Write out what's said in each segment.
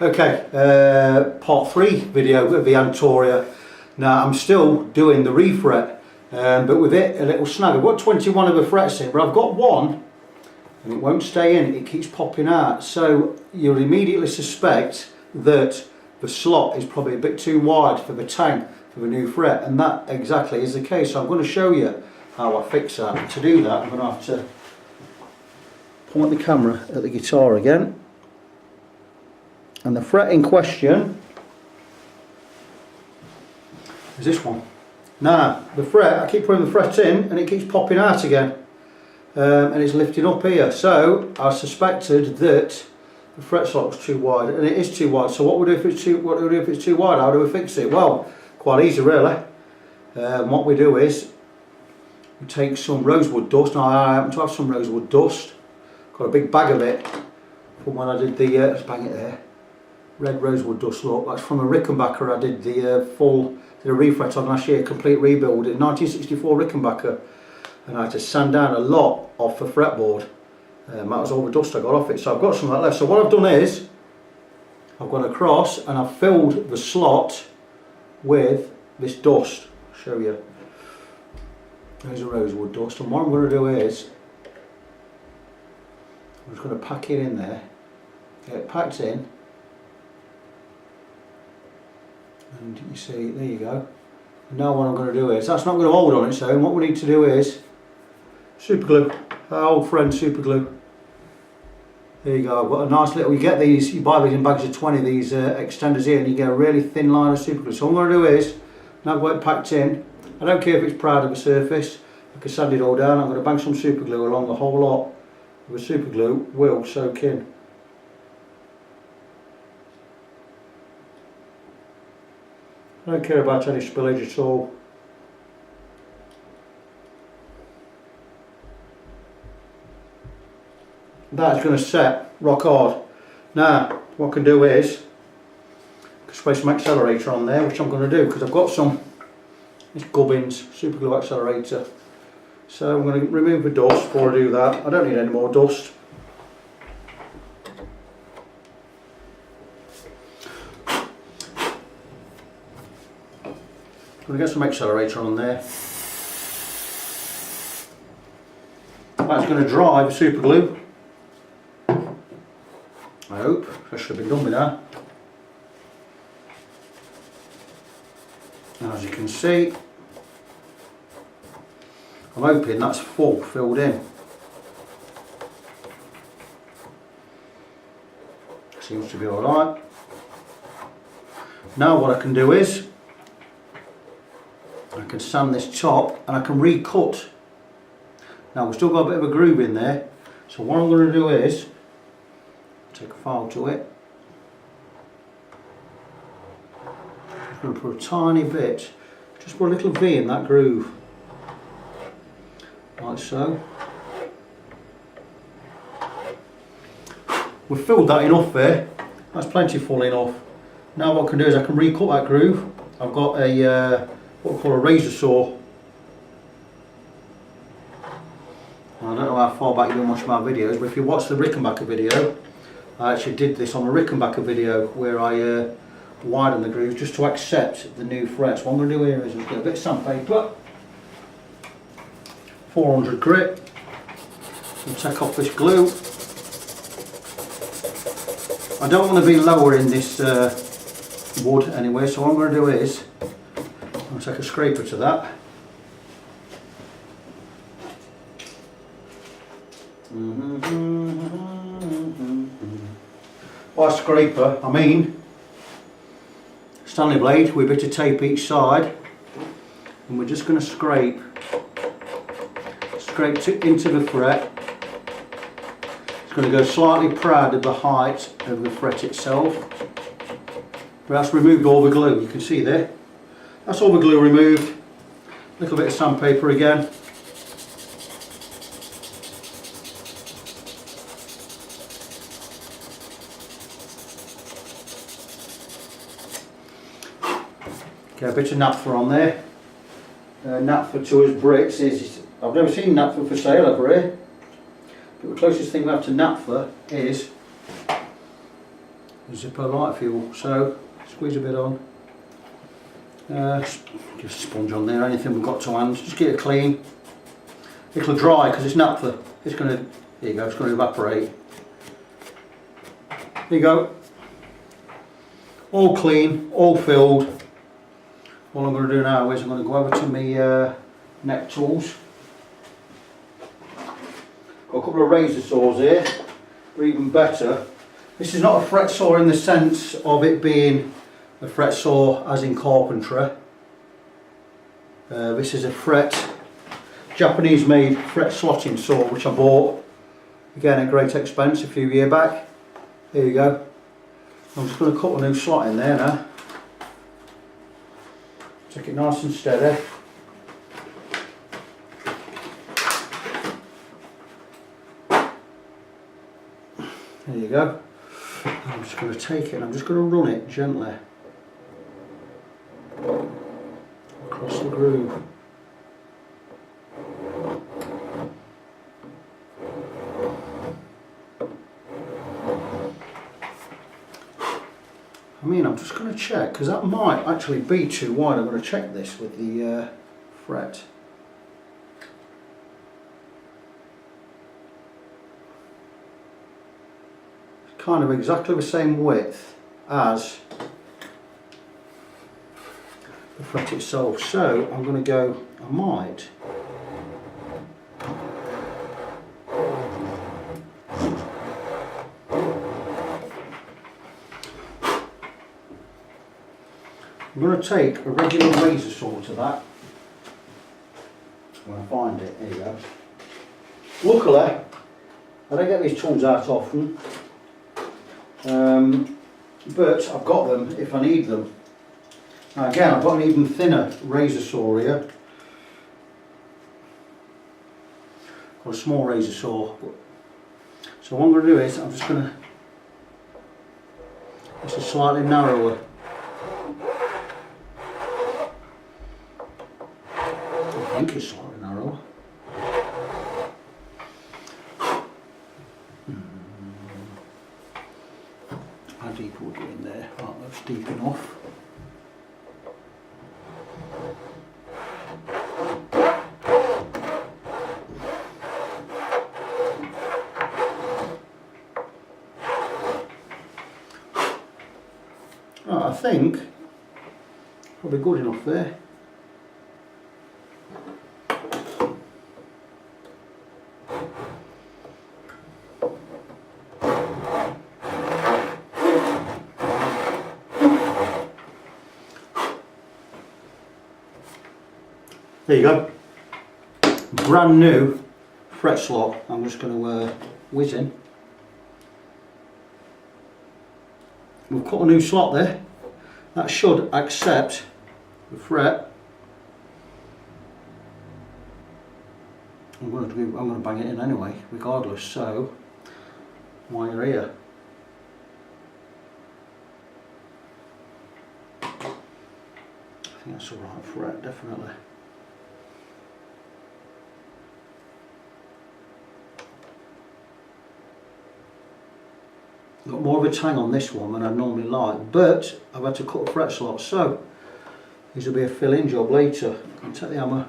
Okay, part 3 video of the Antoria. Now I'm still doing the refret, but with it a little snag. I've got 21 of the frets in, but I've got one and it won't stay in, it keeps popping out. So you'll immediately suspect that the slot is probably a bit too wide for the tank for the new fret, and that exactly is the case. So I'm going to show you how I fix that. To do that I'm going to have to point the camera at the guitar again. And the fret in question is this one. Now, the fret, I keep putting the fret in and it keeps popping out again. And it's lifting up here. So I suspected that the fret slot was too wide, and it is too wide. So what would do if it's too wide? How do we fix it? Well, quite easy really. What we do is we take some rosewood dust. Now I happen to have some rosewood dust. Got a big bag of it from when I did the let's bang it there. Red rosewood dust, look, that's from a Rickenbacker I did the refret on last year, complete rebuild in 1964 Rickenbacker, and I had to sand down a lot off the fretboard. That was all the dust I got off it, so I've got some of that left. So what I've done is I've gone across and I've filled the slot with this dust. I'll show you. There's a rosewood dust, and what I'm going to do is I'm just going to pack it in there, get it packed in. And you see, there you go. And now what I'm going to do is, that's not going to hold on its own. What we need to do is super glue, our old friend super glue. There you go. I've got a nice little, you get these, you buy these in bags of 20, these extenders here, and you get a really thin line of super glue. So what I'm going to do is, now I've got it packed in, I don't care if it's proud of the surface, I can sand it all down. I'm going to bang some super glue along the whole lot. The super glue will soak in. I don't care about any spillage at all. That's going to set rock hard. Now what I can do is I can spray some accelerator on there, which I'm going to do because I've got some, this Gubbins super glue accelerator. So I'm going to remove the dust before I do that. I don't need any more dust. I'm going to get some accelerator on there. That's going to dry the super glue. I hope. That should have been done with that. And as you can see, I'm hoping that's full filled in. Seems to be alright. Now what I can do is I can sand this top and I can recut. Now we've still got a bit of a groove in there, so what I'm going to do is take a file to it. I'm going to put a tiny bit, just put a little V in that groove, like so. We've filled that enough there, that's plenty full enough. Now what I can do is I can recut that groove. I've got a what we call a razor saw. I don't know how far back you've been watching my videos, but if you watch the Rickenbacker video, I actually did this on a Rickenbacker video where I widened the grooves just to accept the new frets. What I'm going to do here is get a bit of sandpaper, 400 grit, and take off this glue. I don't want to be lowering this wood anyway, so what I'm going to do is I'll take a scraper to that. By scraper, I mean Stanley blade with a bit of tape each side, and we're just going to scrape into the fret. It's going to go slightly proud of the height of the fret itself, but that's removed all the glue. You can see there. That's all the glue removed. A little bit of sandpaper again. Get a bit of naphtha on there. Naphtha to us Brits is, I've never seen naphtha for sale over here. But the closest thing we have to naphtha is zipper light fuel. So squeeze a bit on. Just give a sponge on there, anything we've got to hand, just get it clean. It'll dry because it's naphtha. It's going to, there you go, it's going to evaporate. There you go. All clean, all filled. All I'm going to do now is I'm going to go over to my neck tools. Got a couple of razor saws here, or even better. This is not a fret saw in the sense of it being a fret saw as in carpentry. This is a Japanese made fret slotting saw which I bought again at great expense a few years back. There you go. I'm just going to cut a new slot in there now. Take it nice and steady. There you go. I'm just going to take it and I'm just going to run it gently across the groove. I mean, I'm just going to check because that might actually be too wide. I'm going to check this with the fret. It's kind of exactly the same width as the fret itself, so I'm going to go, I might I'm going to take a regular razor saw to that when I find it. There you go. Luckily I don't get these tools out often, but I've got them if I need them. Now again, I've got an even thinner razor saw here. Got a small razor saw. So what I'm going to do is I'm just going to, this is slightly narrower. I think it's slightly narrower. How deep are we going there? Right, that's deep enough. Right, I think probably good enough there. There you go, brand new fret slot. I'm just going to whiz in. We've cut a new slot there. That should accept the fret. I'm going to bang it in anyway, regardless. So while you're here, I think that's the right fret, definitely. Got more of a tang on this one than I normally like, but I've had to cut a fret slot, so this will be a fill-in job later. I'll take the hammer.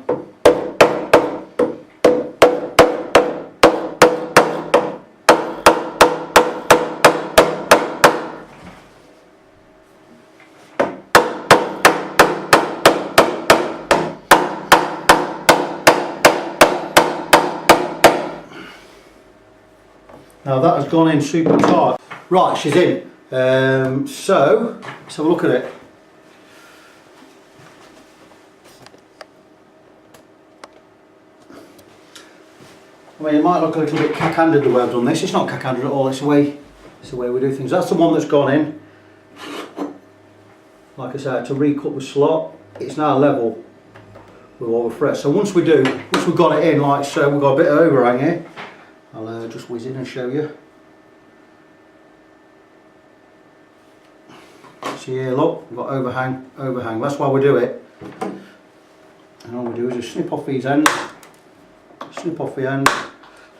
Now that has gone in super tight. Right, she's in. So let's have a look at it. I mean, it might look a little bit cack-handed the way I've done this. It's not cack-handed at all. It's the way we do things. That's the one that's gone in. Like I said, to recut the slot, it's now level with all the frets. So once we've got it in like so, we've got a bit of overhang here. I'll just whiz in and show you. See here, look, we've got overhang. That's why we do it. And all we do is just snip off these ends, snip off the ends,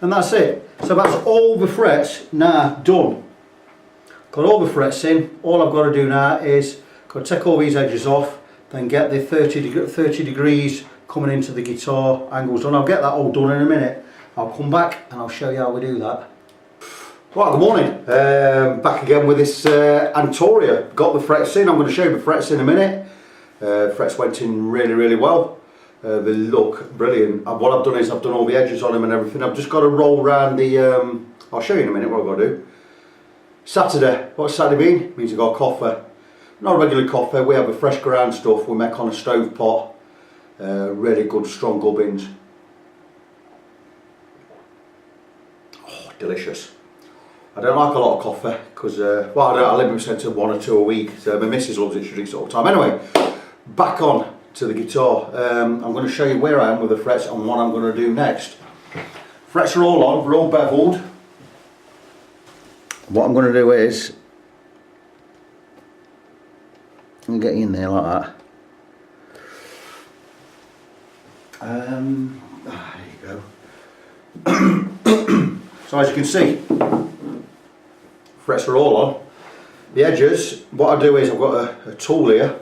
and that's it. So that's all the frets now done. Got all the frets in. All I've got to do now is got to take all these edges off, then get the 30 degrees coming into the guitar angles done. I'll get that all done in a minute. I'll come back and I'll show you how we do that. Right, good morning. Back again with this Antoria. Got the frets in. I'm going to show you the frets in a minute. Frets went in really well. They look brilliant. What I've done is I've done all the edges on them and everything. I've just got to roll around the, I'll show you in a minute what I've got to do. Saturday. What's Saturday mean? It means I've got coffee. Not a regular coffee, we have a fresh ground stuff we make on a stove pot. Really good strong gubbins. Oh, delicious. I don't like a lot of coffee because, well, I limit myself to 1 or 2 a week. So my missus loves it, she drinks it all the time. Anyway, back on to the guitar. I'm going to show you where I am with the frets and what I'm going to do next. Frets are all on, we're all beveled. What I'm going to do is, I'm going to get in there like that. There you go. So as you can see, frets are all on. The edges, what I do is I've got a tool here.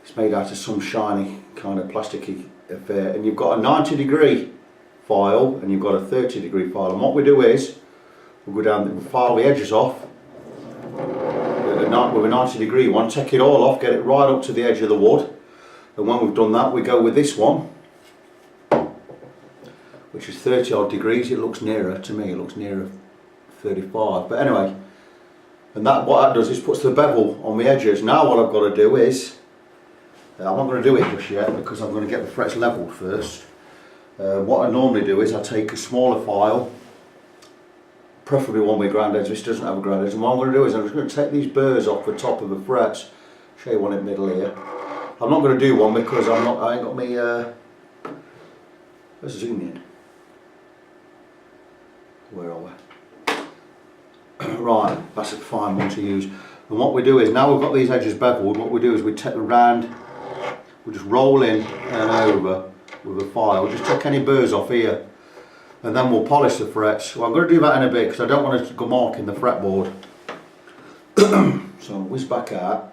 It's made out of some shiny kind of plasticky affair, and you've got a 90-degree file and you've got a 30-degree file. And what we do is we'll go down and file the edges off with a 90-degree one, take it all off, get it right up to the edge of the wood. And when we've done that, we go with this one, which is 30 odd degrees. It looks nearer, to me it looks nearer 35, but anyway, and that, what that does is puts the bevel on the edges. Now what I've got to do is, I'm not going to do it just yet because I'm going to get the frets leveled first. What I normally do is I take a smaller file, preferably one with ground edge. This doesn't have a ground edge, and what I'm going to do is I'm just going to take these burrs off the top of the frets. Show you one in the middle here. I'm not going to do one because I ain't got me, let's zoom in. Where are we? Right, that's a fine one to use. And what we do is, now we've got these edges beveled, what we do is we take the round, we just roll in and over with a file, just take any burrs off here, and then we'll polish the frets. Well, I'm going to do that in a bit because I don't want it to go marking the fretboard. So I'll whiz back out.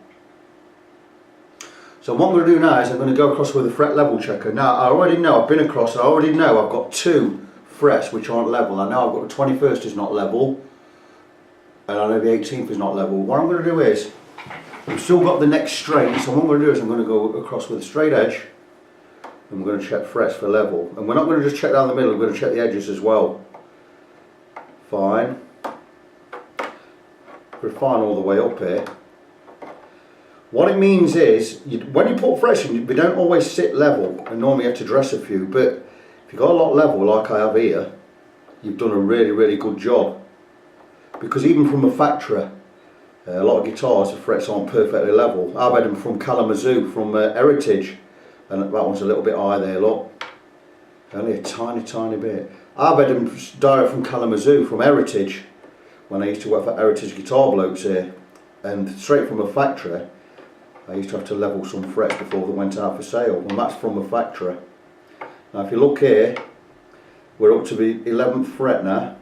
So what I'm going to do now is I'm going to go across with a fret level checker. Now I already know, I've been across, I already know I've got 2 frets which aren't level. I know I've got the 21st is not level, and I know the 18th is not level. What I'm going to do is, I've still got the neck straight, so what I'm going to do is I'm going to go across with a straight edge, and we're going to check frets for level. And we're not going to just check down the middle, we're going to check the edges as well. Fine. We're fine all the way up here. What it means is, when you put frets in, they don't always sit level, and normally you have to dress a few, but if you've got a lot level like I have here, you've done a really good job. Because even from a factory, a lot of guitars, the frets aren't perfectly level. I've had them from Kalamazoo, from Heritage, and that one's a little bit high there, look. Only a tiny bit. I've had them direct from Kalamazoo, from Heritage, when I used to work for Heritage Guitar Blokes here. And straight from a factory, I used to have to level some frets before they went out for sale, and that's from a factory. Now if you look here, we're up to the 11th fret now.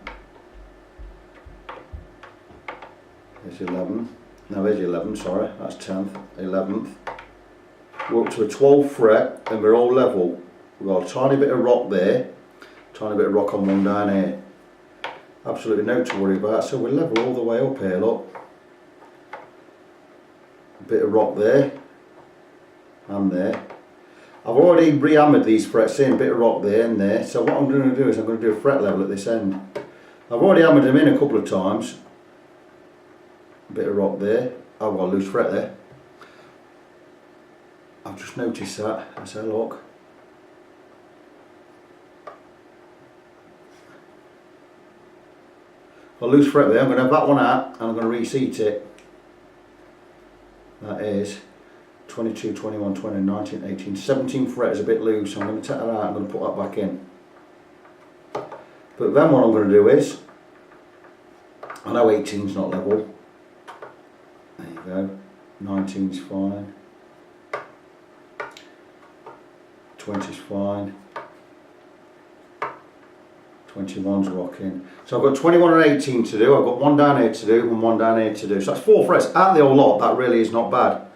There's 11, no there's 11, sorry, that's 10th, 11th. We're up to a 12th fret and we're all level. We've got a tiny bit of rock there, tiny bit of rock on one down here. Absolutely no to worry about, so we're level all the way up here, look. A bit of rock there, and there. I've already re-hammered these frets in, a bit of rock there and there, so what I'm going to do is I'm going to do a fret level at this end. I've already hammered them in a couple of times. A bit of rock there. I've got a loose fret there. I've just noticed that. Let's have a look. A loose fret there. I'm going to have that one out and I'm going to reseat it. That is 22, 21, 20, 19, 18, 17 fret is a bit loose. So I'm going to take that out and I'm going to put that back in. But then what I'm going to do is, I know 18's not level. There you go. 19's fine. 20's fine. 21's rocking. So I've got 21 and 18 to do. I've got one down here to do and one down here to do. So that's 4 frets out of the whole lot. That really is not bad.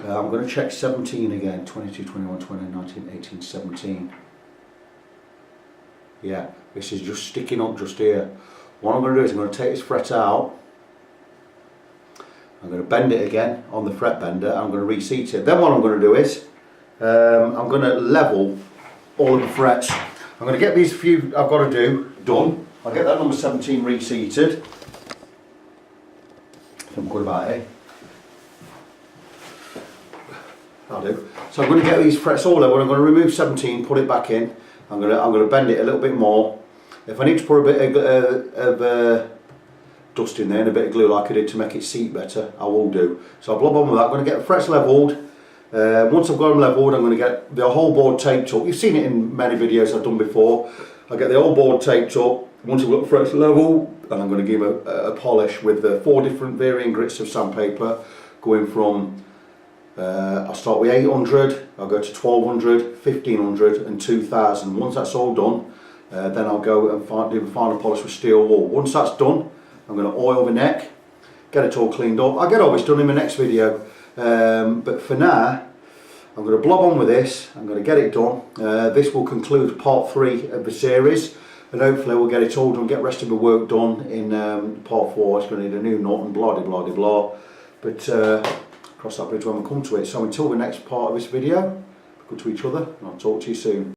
I'm going to check 17 again. 22, 21, 20, 19, 18, 17. Yeah, this is just sticking up just here. What I'm going to do is I'm going to take this fret out. I'm going to bend it again on the fret bender and I'm going to reseat it. Then what I'm going to do is I'm going to level all of the frets. I'm going to get these few I've got to do done. I'll get that number 17 reseated. If I'm good about it. I'll do. So I'm going to get these frets all over. I'm going to remove 17, put it back in. I'm going to bend it a little bit more. If I need to put a bit of dust in there and a bit of glue like I did to make it seat better, I will do. So I'll blob on with that. I'm going to get the frets levelled. Once I've got them levelled, I'm going to get the whole board taped up. You've seen it in many videos I've done before. I'll get the whole board taped up. Once I've got the frets level, and I'm going to give a polish with the 4 different varying grits of sandpaper, going from I'll start with 800, I'll go to 1200, 1500 and 2000. Once that's all done, then I'll go and do the final polish with steel wool. Once that's done, I'm going to oil the neck, get it all cleaned up. I'll get all this done in my next video, but for now I'm going to blob on with this. I'm going to get it done. This will conclude part 3 of the series, and hopefully we'll get it all done, get the rest of the work done in part 4. It's going to need a new nut and blah de blah de blah, but cross that bridge when we come to it. So until the next part of this video, good to each other, and I'll talk to you soon.